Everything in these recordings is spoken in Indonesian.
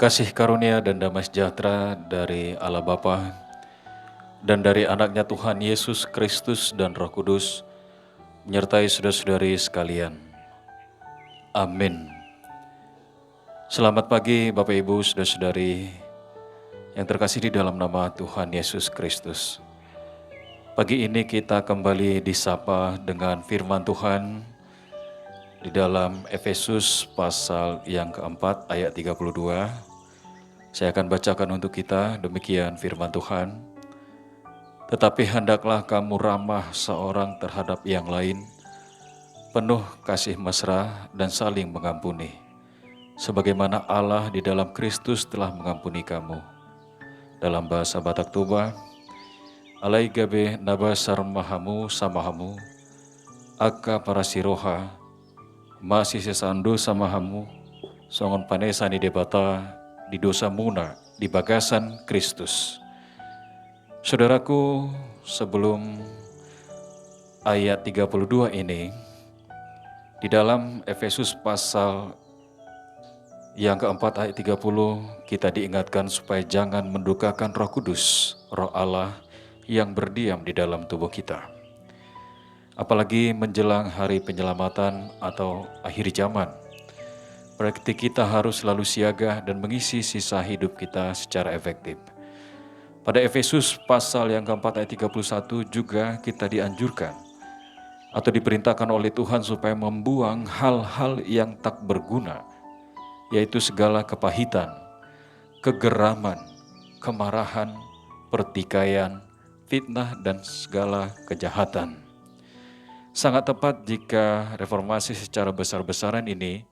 Kasih karunia dan damai sejahtera dari Allah Bapa dan dari anaknya Tuhan Yesus Kristus dan Roh Kudus menyertai saudara-saudari sekalian. Amin. Selamat pagi Bapak Ibu saudara-saudari yang terkasih di dalam nama Tuhan Yesus Kristus. Pagi ini kita kembali disapa dengan firman Tuhan di dalam Efesus pasal yang keempat ayat 32. Saya akan bacakan untuk kita demikian firman Tuhan. Tetapi hendaklah kamu ramah seorang terhadap yang lain, penuh kasih mesra dan saling mengampuni, sebagaimana Allah di dalam Kristus telah mengampuni kamu. Dalam bahasa Batak Toba, alai gabe nabasar mahamu samahamu, aka para siroha, masih sesandu samahamu, songon panesani debata, di dosa muna, di bagasan Kristus. Saudaraku, sebelum ayat 32 ini, di dalam Efesus pasal yang keempat ayat 30, kita diingatkan supaya jangan mendukakan Roh Kudus, Roh Allah yang berdiam di dalam tubuh kita. Apalagi menjelang hari penyelamatan atau akhir zaman, berarti kita harus selalu siaga dan mengisi sisa hidup kita secara efektif. Pada Efesus pasal yang keempat ayat 31 juga kita dianjurkan atau diperintahkan oleh Tuhan supaya membuang hal-hal yang tak berguna, yaitu segala kepahitan, kegeraman, kemarahan, pertikaian, fitnah, dan segala kejahatan. Sangat tepat jika reformasi secara besar-besaran ini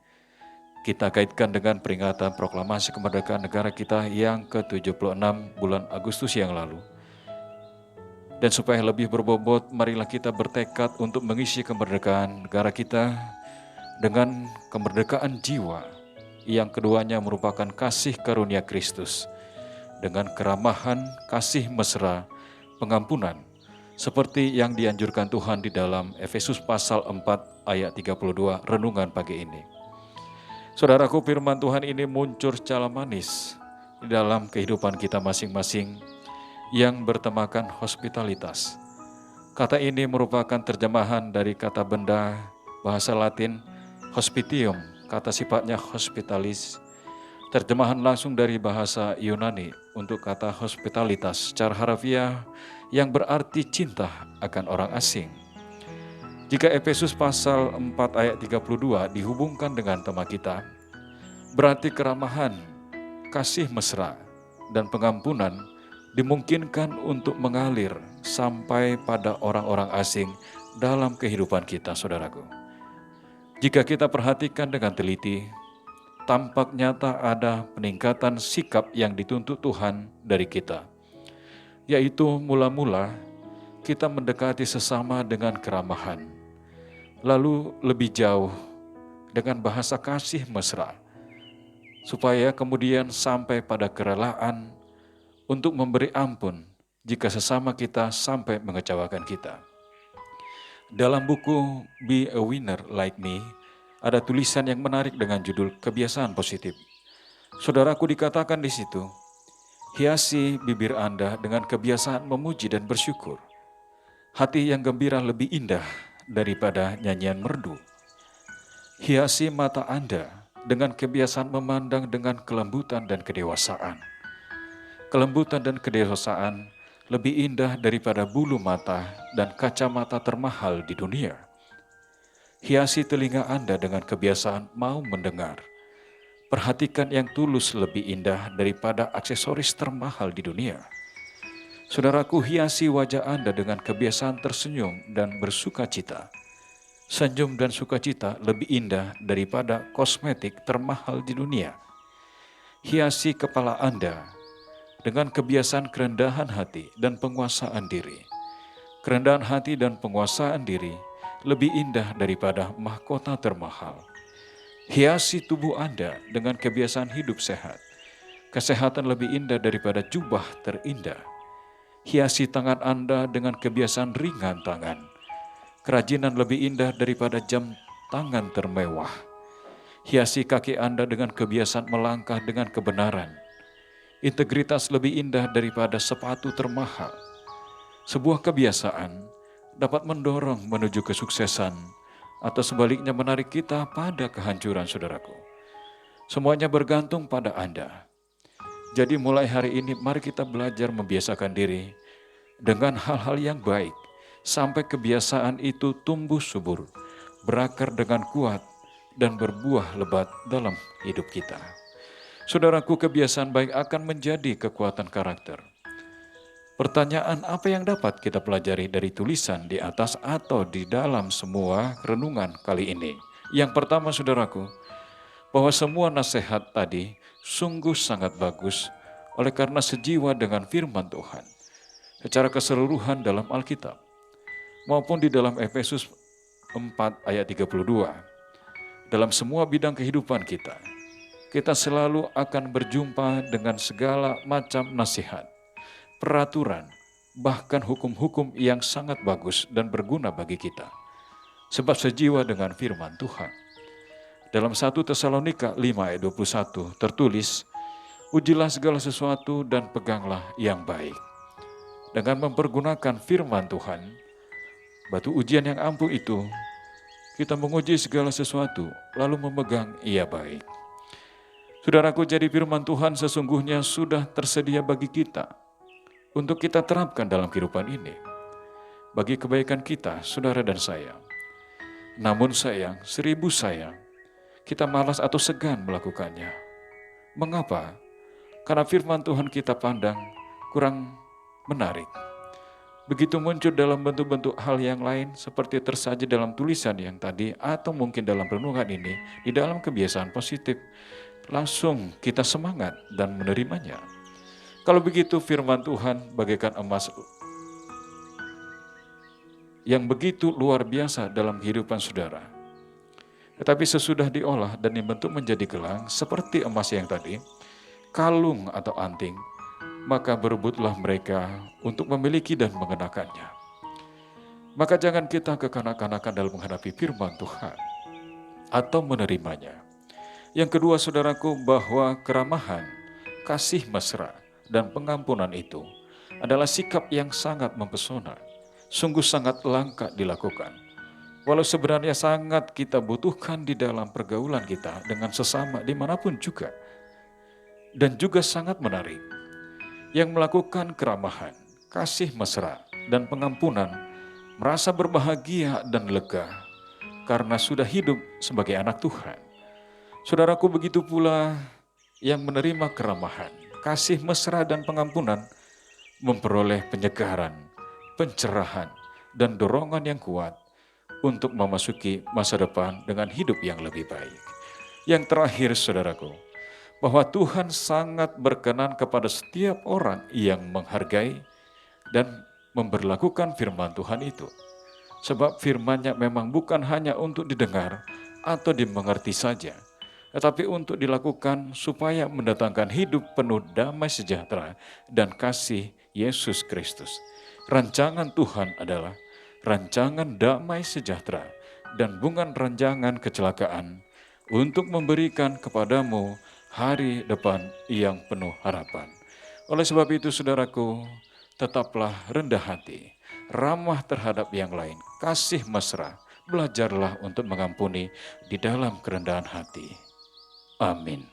kita kaitkan dengan peringatan proklamasi kemerdekaan negara kita yang ke-76 bulan Agustus yang lalu. Dan supaya lebih berbobot, marilah kita bertekad untuk mengisi kemerdekaan negara kita dengan kemerdekaan jiwa, yang keduanya merupakan kasih karunia Kristus, dengan keramahan, kasih mesra, pengampunan, seperti yang dianjurkan Tuhan di dalam Efesus pasal 4 ayat 32 renungan pagi ini. Saudaraku, firman Tuhan ini muncul secara manis di dalam kehidupan kita masing-masing yang bertemakan hospitalitas. Kata ini merupakan terjemahan dari kata benda bahasa Latin hospitium, kata sifatnya hospitalis. Terjemahan langsung dari bahasa Yunani untuk kata hospitalitas secara harfiah yang berarti cinta akan orang asing. Jika Efesus pasal 4 ayat 32 dihubungkan dengan tema kita, berarti keramahan, kasih mesra, dan pengampunan dimungkinkan untuk mengalir sampai pada orang-orang asing dalam kehidupan kita, saudaraku. Jika kita perhatikan dengan teliti, tampak nyata ada peningkatan sikap yang dituntut Tuhan dari kita, yaitu mula-mula kita mendekati sesama dengan keramahan, lalu lebih jauh dengan bahasa kasih mesra, supaya kemudian sampai pada kerelaan untuk memberi ampun jika sesama kita sampai mengecewakan kita. Dalam buku Be a Winner Like Me, ada tulisan yang menarik dengan judul Kebiasaan Positif. Saudaraku, dikatakan di situ, hiasi bibir Anda dengan kebiasaan memuji dan bersyukur. Hati yang gembira lebih indah daripada nyanyian merdu. Hiasi mata Anda dengan kebiasaan memandang dengan kelembutan dan kedewasaan. Kelembutan dan kedewasaan lebih indah daripada bulu mata dan kacamata termahal di dunia. Hiasi telinga Anda dengan kebiasaan mau mendengar. Perhatikan yang tulus lebih indah daripada aksesoris termahal di dunia. Saudaraku, hiasi wajah Anda dengan kebiasaan tersenyum dan bersukacita. Senyum dan sukacita lebih indah daripada kosmetik termahal di dunia. Hiasi kepala Anda dengan kebiasaan kerendahan hati dan penguasaan diri. Kerendahan hati dan penguasaan diri lebih indah daripada mahkota termahal. Hiasi tubuh Anda dengan kebiasaan hidup sehat. Kesehatan lebih indah daripada jubah terindah. Hiasi tangan Anda dengan kebiasaan ringan tangan. Kerajinan lebih indah daripada jam tangan termewah. Hiasi kaki Anda dengan kebiasaan melangkah dengan kebenaran. Integritas lebih indah daripada sepatu termahal. Sebuah kebiasaan dapat mendorong menuju kesuksesan atau sebaliknya menarik kita pada kehancuran, saudaraku. Semuanya bergantung pada Anda. Jadi mulai hari ini mari kita belajar membiasakan diri dengan hal-hal yang baik sampai kebiasaan itu tumbuh subur, berakar dengan kuat dan berbuah lebat dalam hidup kita. Saudaraku, kebiasaan baik akan menjadi kekuatan karakter. Pertanyaan apa yang dapat kita pelajari dari tulisan di atas atau di dalam semua renungan kali ini? Yang pertama, saudaraku, bahwa semua nasihat tadi sungguh sangat bagus oleh karena sejiwa dengan firman Tuhan secara keseluruhan dalam Alkitab maupun di dalam Efesus 4 ayat 32. Dalam semua bidang kehidupan kita selalu akan berjumpa dengan segala macam nasihat, peraturan, bahkan hukum-hukum yang sangat bagus dan berguna bagi kita. Sebab sejiwa dengan firman Tuhan. Dalam 1 Tesalonika 5 ayat 21 tertulis, ujilah segala sesuatu dan peganglah yang baik. Dengan mempergunakan firman Tuhan, batu ujian yang ampuh itu, kita menguji segala sesuatu lalu memegang ia baik. Saudaraku, jadi firman Tuhan sesungguhnya sudah tersedia bagi kita untuk kita terapkan dalam kehidupan ini. Bagi kebaikan kita, saudara dan saya. Namun sayang, 1000 sayang, kita malas atau segan melakukannya. Mengapa? Karena firman Tuhan kita pandang kurang menarik. Begitu muncul dalam bentuk-bentuk hal yang lain seperti tersaji dalam tulisan yang tadi atau mungkin dalam renungan ini, di dalam kebiasaan positif, langsung kita semangat dan menerimanya. Kalau begitu firman Tuhan bagaikan emas yang begitu luar biasa dalam kehidupan saudara. Tetapi sesudah diolah dan dibentuk menjadi gelang seperti emas yang tadi, kalung atau anting, maka berebutlah mereka untuk memiliki dan mengenakannya. Maka jangan kita kekanak-kanakan dalam menghadapi firman Tuhan atau menerimanya. Yang kedua, saudaraku, bahwa keramahan, kasih mesra, dan pengampunan itu adalah sikap yang sangat mempesona, sungguh sangat langka dilakukan. Walau sebenarnya sangat kita butuhkan di dalam pergaulan kita dengan sesama dimanapun juga. Dan juga sangat menarik, yang melakukan keramahan, kasih mesra, dan pengampunan merasa berbahagia dan lega karena sudah hidup sebagai anak Tuhan. Saudaraku, begitu pula yang menerima keramahan, kasih mesra, dan pengampunan memperoleh penyegaran, pencerahan, dan dorongan yang kuat untuk memasuki masa depan dengan hidup yang lebih baik. Yang terakhir, saudaraku, bahwa Tuhan sangat berkenan kepada setiap orang yang menghargai dan memberlakukan firman Tuhan itu. Sebab firman-Nya memang bukan hanya untuk didengar atau dimengerti saja, tetapi untuk dilakukan supaya mendatangkan hidup penuh damai sejahtera dan kasih Yesus Kristus. Rancangan Tuhan adalah rancangan damai sejahtera dan bukan rancangan kecelakaan untuk memberikan kepadamu hari depan yang penuh harapan. Oleh sebab itu, saudaraku, tetaplah rendah hati, ramah terhadap yang lain, kasih mesra, belajarlah untuk mengampuni di dalam kerendahan hati. Amin.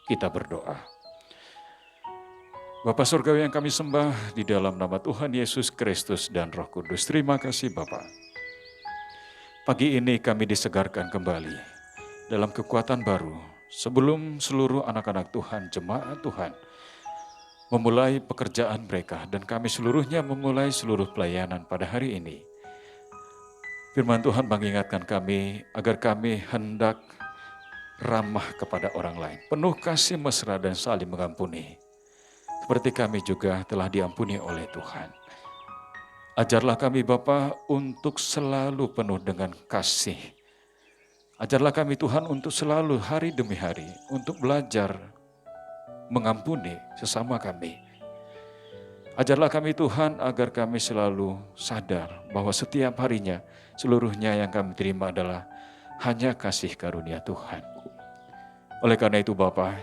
Kita berdoa. Bapa Surgawi yang kami sembah di dalam nama Tuhan Yesus Kristus dan Roh Kudus, terima kasih Bapa. Pagi ini kami disegarkan kembali dalam kekuatan baru sebelum seluruh anak-anak Tuhan, jemaat Tuhan, memulai pekerjaan mereka dan kami seluruhnya memulai seluruh pelayanan pada hari ini. Firman Tuhan mengingatkan kami agar kami hendak ramah kepada orang lain, penuh kasih mesra dan saling mengampuni. Seperti kami juga telah diampuni oleh Tuhan. Ajarlah kami Bapa untuk selalu penuh dengan kasih. Ajarlah kami Tuhan untuk selalu hari demi hari untuk belajar mengampuni sesama kami. Ajarlah kami Tuhan agar kami selalu sadar bahwa setiap harinya seluruhnya yang kami terima adalah hanya kasih karunia Tuhan. Oleh karena itu Bapa,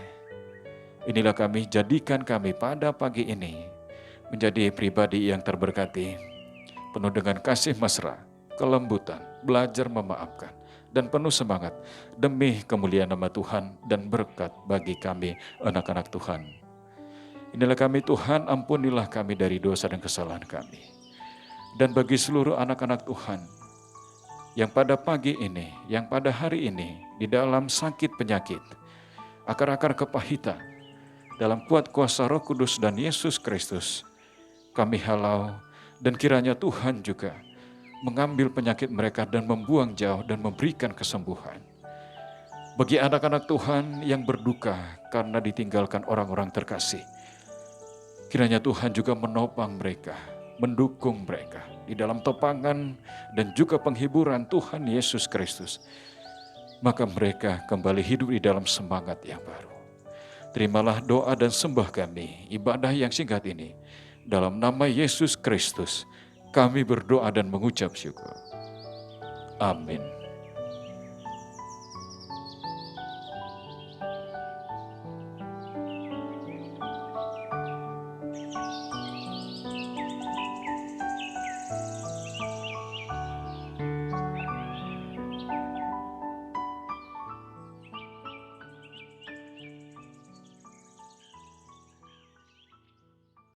inilah kami, jadikan kami pada pagi ini menjadi pribadi yang terberkati, penuh dengan kasih mesra, kelembutan, belajar memaafkan, dan penuh semangat demi kemuliaan nama Tuhan dan berkat bagi kami anak-anak Tuhan. Inilah kami Tuhan, ampunilah kami dari dosa dan kesalahan kami. Dan bagi seluruh anak-anak Tuhan yang pada pagi ini, yang pada hari ini di dalam sakit penyakit, akar-akar kepahitan, dalam kuat kuasa Roh Kudus dan Yesus Kristus, kami halau, dan kiranya Tuhan juga mengambil penyakit mereka dan membuang jauh dan memberikan kesembuhan. Bagi anak-anak Tuhan yang berduka karena ditinggalkan orang-orang terkasih, kiranya Tuhan juga menopang mereka, mendukung mereka di dalam topangan dan juga penghiburan Tuhan Yesus Kristus. Maka mereka kembali hidup di dalam semangat yang baru. Terimalah doa dan sembah kami, ibadah yang singkat ini. Dalam nama Yesus Kristus, kami berdoa dan mengucap syukur. Amin.